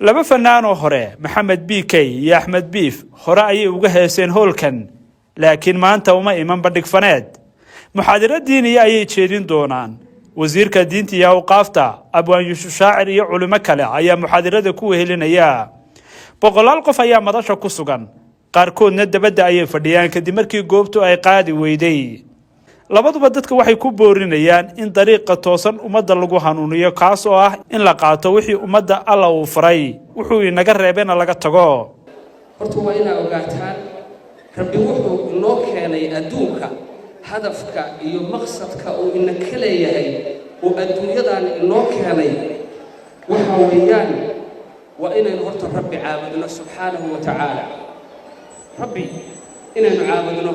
laba fanaan oo hore Maxamed BK iyo Axmed Biif hore ayay uga heeseen hoolkan laakiin maanta uma iman bandhig faneed muxaadaro diini ayay jeedin doonaan wasiirka diinta iyo awqaafta Abwaan Yuusuf Shaacir iyo culimo kale ayaa muxaadarada ku wehelinaya boqolaal qof ayaa madasha ku sugan qaarkoodna dabadda ayay fadhiyaan kadib markii goobtu ay qaadi weyday labaduba dadka waxay ku boorinayaan in dariiqa toosan ummadda lagu hanuuniyo kaas oo ah in la qaato wixii ummadda alla uu faray wuxuu inaga reebena laga tago horta waa inaa ogaataan rabbi wuxuu inoo keenay adduunka hadafka iyo maqsadka uu ina ka leeyahay oo adduunyadan inoo keenay waxa weeyaan waa inaynu horta rabbi caabudno subxaanahu wa tacaala rabbi inaynu caabudno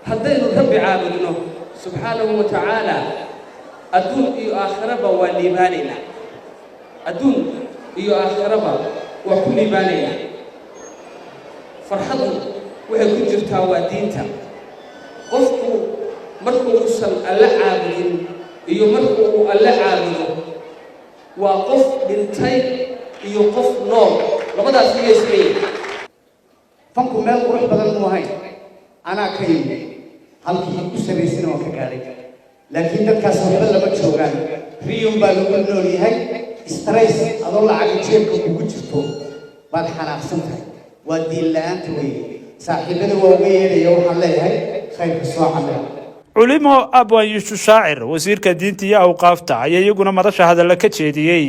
haddaynu rabbi caabudno subxaanahu wa tacaala adduun iyo aakhiraba waa liibaanaynaa adduun iyo aakhiraba waa ku liibaanaynaa farxadu waxay ku jirtaa waa diinta qofku markuusan alla caabudin iyo markuu uu alla caabudo waa qof dhintay iyo qof nool labadaas miyay isleeyihin fanku meel qurux badan muu ahayn anaa ka yimi halkii ku samaysana waan ka gaadhay laakiin dadkaas waxba lama joogaan riyun baa lagu nool yahay stress adoo lacag jeebka kugu jirto baad xanaaqsan tahay waa diin la'aanta weeye saaxiibada waa uga yeedhaya waxaan leeyahay khayrka soo camal culimo Abwaan Yuusuf Shaacir wasiirka diinta iyo awqaafta ayaa iyaguna madasha hadalla ka jeediyay